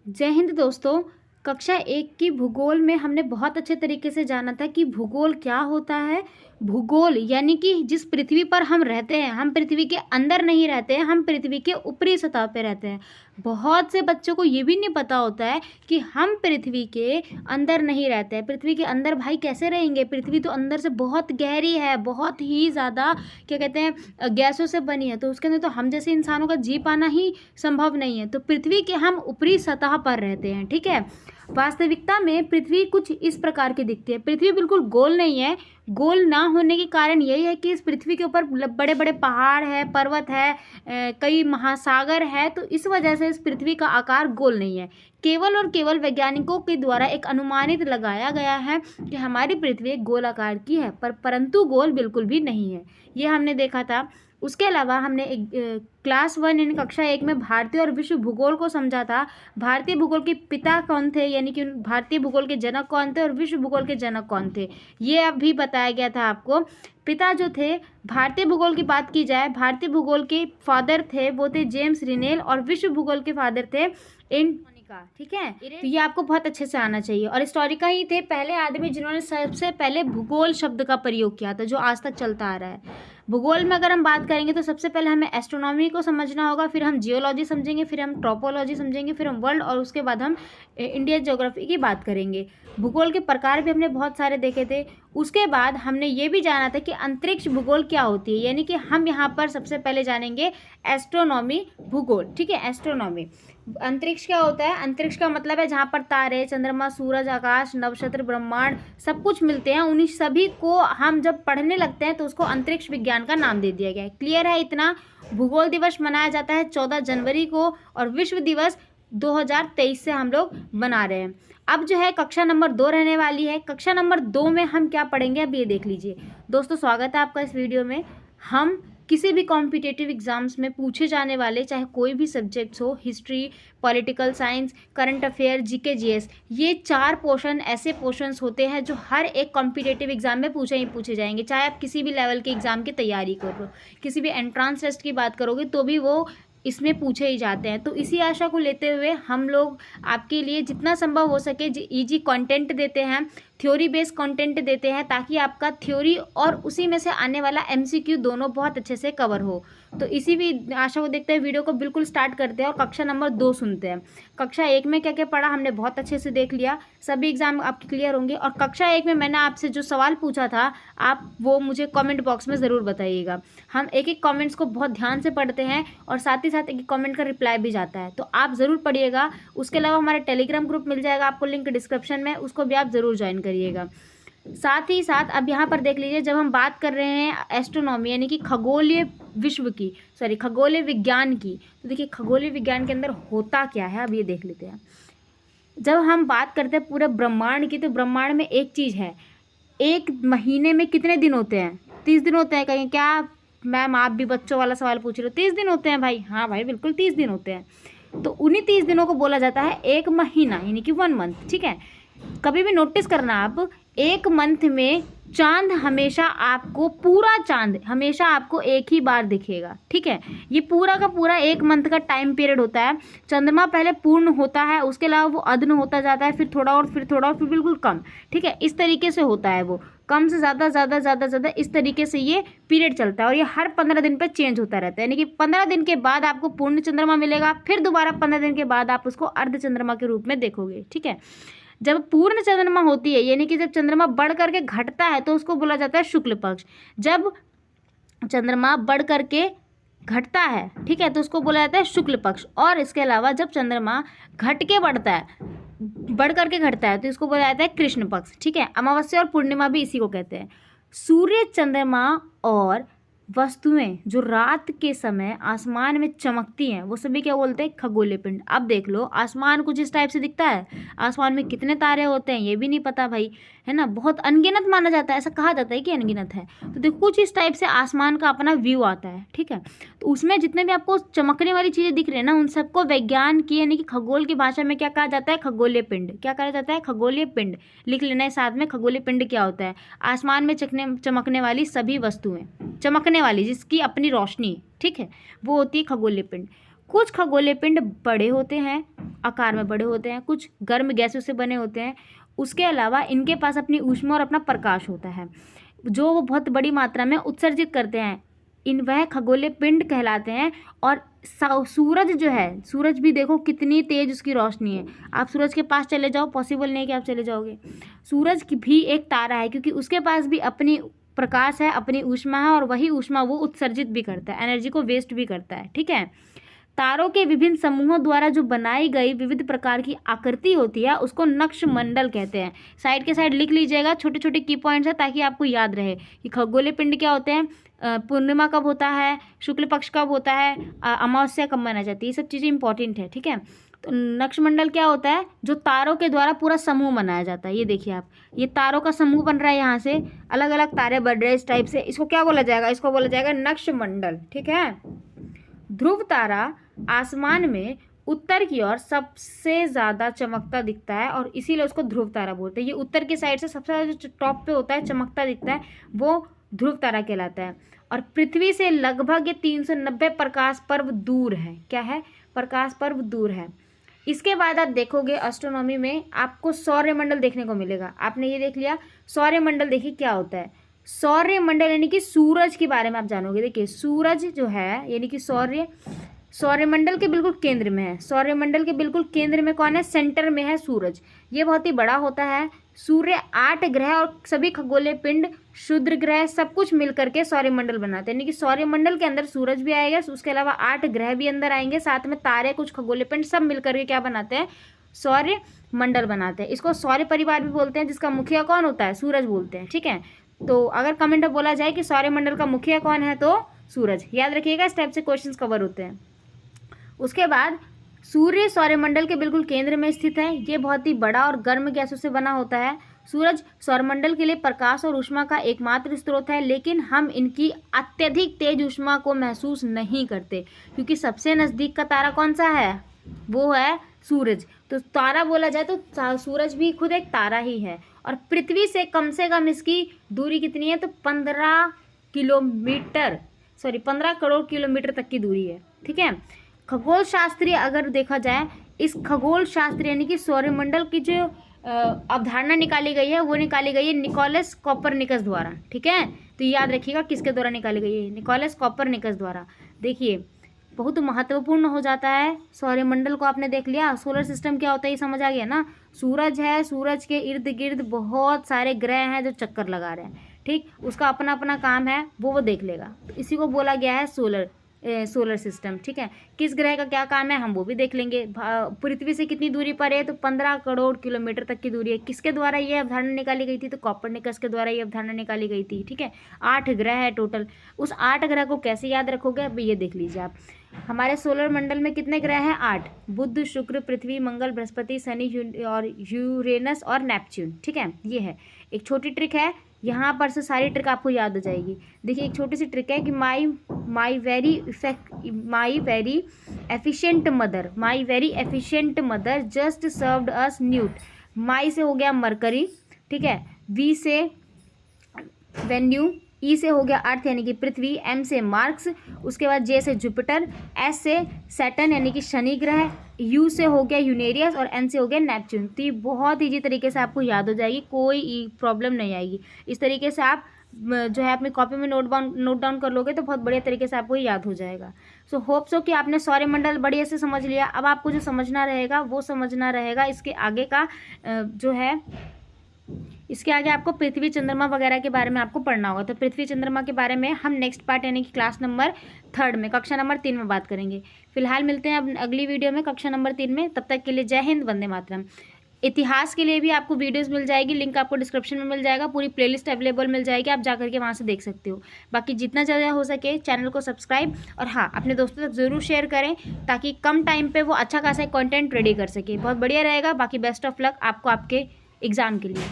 जय हिंद दोस्तों। कक्षा एक की भूगोल में हमने बहुत अच्छे तरीके से जाना था कि भूगोल क्या होता है। भूगोल यानी कि जिस पृथ्वी पर हम रहते हैं, हम पृथ्वी के अंदर नहीं रहते हैं, हम पृथ्वी के ऊपरी सतह पे रहते हैं। बहुत से बच्चों को ये भी नहीं पता होता है कि हम पृथ्वी के अंदर नहीं रहते हैं। पृथ्वी के अंदर भाई कैसे रहेंगे? पृथ्वी तो अंदर से बहुत गहरी है, बहुत ही ज़्यादा क्या कहते हैं गैसों से बनी है, तो उसके अंदर तो हम जैसे इंसानों का जी पाना ही संभव नहीं है। तो पृथ्वी के हम ऊपरी सतह पर रहते हैं, ठीक है। वास्तविकता में पृथ्वी कुछ इस प्रकार की दिखती है। पृथ्वी बिल्कुल गोल नहीं है। गोल ना होने के कारण यही है कि इस पृथ्वी के ऊपर बड़े बड़े पहाड़ है, पर्वत है, कई महासागर है, तो इस वजह से इस पृथ्वी का आकार गोल नहीं है। केवल और केवल वैज्ञानिकों के द्वारा एक अनुमानित लगाया गया है कि हमारी पृथ्वी एक गोल आकार की है, परंतु गोल बिल्कुल भी नहीं है। ये हमने देखा था। उसके अलावा हमने एक क्लास 1 यानी कक्षा 1 में भारतीय और विश्व भूगोल को समझा था। भारतीय भूगोल के पिता कौन थे, यानी कि भारतीय भूगोल के जनक कौन थे और विश्व भूगोल के जनक कौन थे, ये अब भी बताया गया था आपको। पिता जो थे, भारतीय भूगोल की बात की जाए, भारतीय भूगोल के फादर थे वो थे जेम्स रिनेल, और विश्व भूगोल के फादर थे ठीक है। तो ये आपको बहुत अच्छे से आना चाहिए। और हिस्टोरिका ही थे पहले आदमी जिन्होंने सबसे पहले भूगोल शब्द का प्रयोग किया था, जो आज तक चलता आ रहा है। भूगोल में अगर हम बात करेंगे तो सबसे पहले हमें एस्ट्रोनॉमी को समझना होगा, फिर हम जियोलॉजी समझेंगे, फिर हम ट्रोपोलॉजी समझेंगे, फिर हम वर्ल्ड, और उसके बाद हम इंडियन ज्योग्राफी की बात करेंगे। भूगोल के प्रकार भी हमने बहुत सारे देखे थे। उसके बाद हमने ये भी जाना था कि अंतरिक्ष भूगोल क्या होती है, यानी कि हम यहाँ पर सबसे पहले जानेंगे एस्ट्रोनॉमी भूगोल, ठीक है। एस्ट्रोनॉमी अंतरिक्ष क्या होता है? अंतरिक्ष का मतलब है जहाँ पर तारे, चंद्रमा, सूरज, आकाश, नक्षत्र, ब्रह्मांड सब कुछ मिलते हैं। उन्हीं सभी को हम जब पढ़ने लगते हैं तो उसको अंतरिक्ष विज्ञान का नाम दे दिया गया है। क्लियर है इतना? भूगोल दिवस मनाया जाता है 14 जनवरी को, और विश्व दिवस 2023 से हम लोग मना रहे हैं। अब जो है कक्षा नंबर 2 रहने वाली है। कक्षा नंबर 2 में हम क्या पढ़ेंगे अब ये देख लीजिए। दोस्तों स्वागत है आपका इस वीडियो में। हम किसी भी कॉम्पिटिटिव एग्जाम्स में पूछे जाने वाले चाहे कोई भी सब्जेक्ट्स हो, history, political science, current affair, GK, GS, ये 4 पोर्शन ऐसे पोर्शंस होते हैं जो हर एक कॉम्पिटिटिव एग्जाम में पूछे जाएंगे। चाहे आप किसी भी लेवल के एग्जाम की तैयारी कर रहे हो, किसी भी एंट्रांस टेस्ट की बात करोगे तो भी वो इसमें पूछे ही जाते हैं। तो इसी आशा को लेते हुए हम लोग आपके लिए जितना संभव हो सके ईजी कंटेंट देते हैं, थ्योरी बेस्ड कंटेंट देते हैं, ताकि आपका थ्योरी और उसी में से आने वाला एमसीक्यू दोनों बहुत अच्छे से कवर हो। तो इसी भी आशा को देखते हुए वीडियो को बिल्कुल स्टार्ट करते हैं और कक्षा नंबर 2 सुनते हैं। कक्षा 1 में क्या क्या पढ़ा हमने बहुत अच्छे से देख लिया, सभी एग्जाम आपके क्लियर होंगे। और कक्षा 1 में मैंने आपसे जो सवाल पूछा था आप वो मुझे कमेंट बॉक्स में ज़रूर बताइएगा। हम एक एक कमेंट्स को बहुत ध्यान से पढ़ते हैं और साथ ही साथ एक एक कमेंट का रिप्लाई भी जाता है, तो आप ज़रूर पढ़िएगा। उसके अलावा हमारा टेलीग्राम ग्रुप मिल जाएगा आपको, लिंक डिस्क्रिप्शन में, उसको भी आप ज़रूर ज्वाइन करिएगा। साथ ही साथ अब यहाँ पर देख लीजिए, जब हम बात कर रहे हैं एस्ट्रोनॉमी यानी कि खगोलीय खगोलीय विज्ञान की, तो देखिए खगोलीय विज्ञान के अंदर होता क्या है अब ये देख लेते हैं। जब हम बात करते हैं पूरे ब्रह्मांड की, तो ब्रह्मांड में एक चीज़ है, एक महीने में कितने दिन होते हैं? 30 दिन होते हैं। कहीं क्या मैम आप भी बच्चों वाला सवाल पूछ रहे हो? 30 दिन होते हैं भाई। हाँ भाई बिल्कुल 30 दिन होते हैं। तो उन्हीं 30 दिनों को बोला जाता है एक महीना, यानी कि 1 मंथ, ठीक है। कभी भी नोटिस करना आप, एक मंथ में चांद हमेशा आपको, पूरा चांद हमेशा आपको एक ही बार दिखेगा, ठीक है। ये पूरा का पूरा एक मंथ का टाइम पीरियड होता है। चंद्रमा पहले पूर्ण होता है, उसके अलावा वो अदन होता जाता है, फिर थोड़ा और, फिर थोड़ा और, फिर बिल्कुल कम, ठीक है। इस तरीके से होता है वो, कम से ज़्यादा, ज़्यादा ज़्यादा ज़्यादा, इस तरीके से ये पीरियड चलता है। और ये हर 15 दिन पर चेंज होता रहता है, यानी कि 15 दिन के बाद आपको पूर्ण चंद्रमा मिलेगा, फिर दोबारा 15 दिन के बाद आप उसको अर्ध चंद्रमा के रूप में देखोगे, ठीक है। जब पूर्ण चंद्रमा होती है, यानी कि जब चंद्रमा बढ़ करके घटता है, तो उसको बोला जाता है शुक्ल पक्ष। जब चंद्रमा बढ़ करके घटता है, ठीक है, तो उसको बोला जाता है शुक्ल पक्ष। और इसके अलावा जब चंद्रमा घट के बढ़ता है, बढ़ करके घटता है, तो इसको बोला जाता है कृष्ण पक्ष, ठीक है। अमावस्या और पूर्णिमा भी इसी को कहते हैं। सूर्य, चंद्रमा और वस्तुएं जो रात के समय आसमान में चमकती हैं, वो सभी क्या बोलते हैं? खगोलीय पिंड। अब देख लो, आसमान कुछ इस टाइप से दिखता है, आसमान में कितने तारे होते हैं ये भी नहीं पता भाई, है ना। बहुत अनगिनत माना जाता है, ऐसा कहा जाता है कि अनगिनत है। तो देखो कुछ इस टाइप से आसमान का अपना व्यू आता है, ठीक है। तो उसमें जितने भी आपको चमकने वाली चीज़ें दिख रही है ना, उन सबको विज्ञान की यानी कि खगोल की भाषा में क्या कहा जाता है? खगोलीय पिंड। क्या कहा जाता है? खगोलीय पिंड। लिख लेना है साथ में, खगोलीय पिंड क्या होता है? आसमान में चमकने वाली सभी वस्तुएं, चमकने वाली जिसकी अपनी रोशनी, ठीक है, वो होती है खगोलीय पिंड। कुछ खगोलीय पिंड बड़े होते हैं, आकार में बड़े होते हैं, कुछ गर्म गैसों से बने होते हैं। उसके अलावा इनके पास अपनी ऊष्मा और अपना प्रकाश होता है जो वो बहुत बड़ी मात्रा में उत्सर्जित करते हैं। वह खगोलीय पिंड कहलाते हैं। और सूरज जो है, सूरज भी देखो कितनी तेज उसकी रोशनी है। आप सूरज के पास चले जाओ, पॉसिबल नहीं कि आप चले जाओगे। सूरज की भी एक तारा है क्योंकि उसके पास भी अपनी प्रकाश है, अपनी ऊष्मा है, और वही ऊष्मा वो उत्सर्जित भी करता है, एनर्जी को वेस्ट भी करता है। ठीक है। तारों के विभिन्न समूहों द्वारा जो बनाई गई विविध प्रकार की आकृति होती है उसको नक्षमंडल कहते हैं। साइड के साइड लिख लीजिएगा, छोटे छोटे की पॉइंट्स है ताकि आपको याद रहे कि खगोलीय पिंड क्या होते हैं, पूर्णिमा कब होता है, शुक्ल पक्ष कब होता है, अमावस्या कब मनाई जाती है, ये सब चीज़ें इंपॉर्टेंट है। ठीक है। तो नक्षमंडल क्या होता है, जो तारों के द्वारा पूरा समूह बनाया जाता है। ये देखिए आप, ये तारों का समूह बन रहा है, यहाँ से अलग अलग तारे बढ़ रहे हैं इस टाइप से। इसको क्या बोला जाएगा, इसको बोला जाएगा नक्षमंडल। ठीक है। ध्रुव तारा आसमान में उत्तर की ओर सबसे ज़्यादा चमकता दिखता है और इसीलिए उसको ध्रुव तारा बोलते हैं। ये उत्तर की साइड से सबसे ज़्यादा जो टॉप पे होता है, चमकता दिखता है, वो ध्रुव तारा कहलाता है। और पृथ्वी से लगभग ये 390 प्रकाश पर्व दूर है। क्या है, प्रकाश पर्व दूर है। इसके बाद आप देखोगे एस्ट्रोनॉमी में आपको सौर्यमंडल देखने को मिलेगा। आपने ये देख लिया सौर्यमंडल, देखिए क्या होता है। सौर्यमंडल यानी कि सूरज के बारे में आप जानोगे। देखिए सूरज जो है यानी कि सौर्यमंडल के बिल्कुल केंद्र में है। सौर्यमंडल के बिल्कुल केंद्र में कौन है, सेंटर में है सूरज। ये बहुत ही बड़ा होता है। सूर्य 8 ग्रह और सभी खगोलीय पिंड, क्षुद्र ग्रह, सब कुछ मिलकर के सौर्यमंडल बनाते हैं। यानी कि सौर्यमंडल के अंदर सूरज भी आएगा, उसके अलावा 8 ग्रह भी अंदर आएंगे, साथ में तारे, कुछ खगोलीय पिंड, सब मिलकर के क्या बनाते हैं, सौर्यमंडल बनाते हैं। इसको सौर्य परिवार भी बोलते हैं, जिसका मुखिया कौन होता है, सूरज बोलते हैं। ठीक है। तो अगर कमेंट में बोला जाए कि सौर्यमंडल का मुखिया कौन है, तो सूरज। याद रखिएगा, इस टाइप से क्वेश्चंस कवर होते हैं। उसके बाद सूर्य सौरमंडल के बिल्कुल केंद्र में स्थित है। ये बहुत ही बड़ा और गर्म गैसों से बना होता है। सूरज सौरमंडल के लिए प्रकाश और ऊष्मा का एकमात्र स्रोत है, लेकिन हम इनकी अत्यधिक तेज ऊष्मा को महसूस नहीं करते क्योंकि सबसे नज़दीक का तारा कौन सा है, वो है सूरज। तो तारा बोला जाए तो सूरज भी खुद एक तारा ही है। और पृथ्वी से कम इसकी दूरी कितनी है, तो 15 करोड़ किलोमीटर तक की दूरी है। ठीक है। खगोल शास्त्रीय अगर देखा जाए, इस खगोल शास्त्र यानी कि सौरमंडल की जो अवधारणा निकाली गई है वो निकाली गई है निकोलस कोपरनिकस द्वारा। ठीक है। तो याद रखिएगा किसके द्वारा निकाली गई है, निकोलस कोपरनिकस द्वारा। देखिए बहुत महत्वपूर्ण हो जाता है। सौरमंडल को आपने देख लिया, सोलर सिस्टम क्या होता है ये समझ आ गया ना। सूरज है, सूरज के इर्द गिर्द बहुत सारे ग्रह हैं जो चक्कर लगा रहे हैं। ठीक, उसका अपना अपना काम है, वो देख लेगा। तो इसी को बोला गया है सोलर सिस्टम। ठीक है। किस ग्रह का क्या काम है हम वो भी देख लेंगे। पृथ्वी से कितनी दूरी पर है, तो 15 करोड़ किलोमीटर तक की दूरी है। किसके द्वारा ये अवधारणा निकाली गई थी, तो कोपरनिकस के द्वारा ये अवधारणा निकाली गई थी। ठीक है। 8 ग्रह है टोटल। उस 8 ग्रह को कैसे याद रखोगे, अब ये देख लीजिए आप। हमारे सोलर मंडल में कितने ग्रह हैं, 8। बुध, शुक्र, पृथ्वी, मंगल, बृहस्पति, शनि और यूरेनस और नेपच्यून। ठीक है। ये है एक छोटी ट्रिक है, यहाँ पर से सारी ट्रिक आपको याद हो जाएगी। देखिए एक छोटी सी ट्रिक है कि my very efficient mother just served us nuts. My से हो गया मरकरी। ठीक है। वी से वेन्यू, ई से हो गया अर्थ यानी कि पृथ्वी, एम से मार्स, उसके बाद जे से जुपिटर, एस से सैटर्न यानी कि शनि ग्रह, यू से हो गया यूरेनस और एन से हो गया नेपच्यून। तो ये बहुत ईजी तरीके से आपको याद हो जाएगी, कोई प्रॉब्लम नहीं आएगी। इस तरीके से आप जो है अपनी कॉपी में नोट डाउन कर लोगे तो बहुत बढ़िया तरीके से आपको याद हो जाएगा। सो होप सो कि आपने सौरमंडल बढ़िया से समझ लिया। अब आपको जो समझना रहेगा वो समझना रहेगा इसके आगे का जो है, इसके आगे आपको पृथ्वी चंद्रमा वगैरह के बारे में आपको पढ़ना होगा। तो पृथ्वी चंद्रमा के बारे में हम नेक्स्ट पार्ट यानी कि क्लास नंबर 3 में, कक्षा नंबर 3 में बात करेंगे। फिलहाल मिलते हैं अब अगली वीडियो में कक्षा नंबर 3 में। तब तक के लिए जय हिंद, वंदे मातरम। इतिहास के लिए भी आपको वीडियोस मिल जाएगी, लिंक आपको डिस्क्रिप्शन में मिल जाएगा, पूरी प्लेलिस्ट अवेलेबल मिल जाएगी, आप जाकर के वहाँ से देख सकते हो। बाकी जितना ज़्यादा हो सके चैनल को सब्सक्राइब और हाँ अपने दोस्तों तक ज़रूर शेयर करें ताकि कम टाइम पे वो अच्छा खासा कंटेंट रेडी कर सके। बहुत बढ़िया रहेगा। बाकी बेस्ट ऑफ लक आपको आपके एग्ज़ाम के लिए।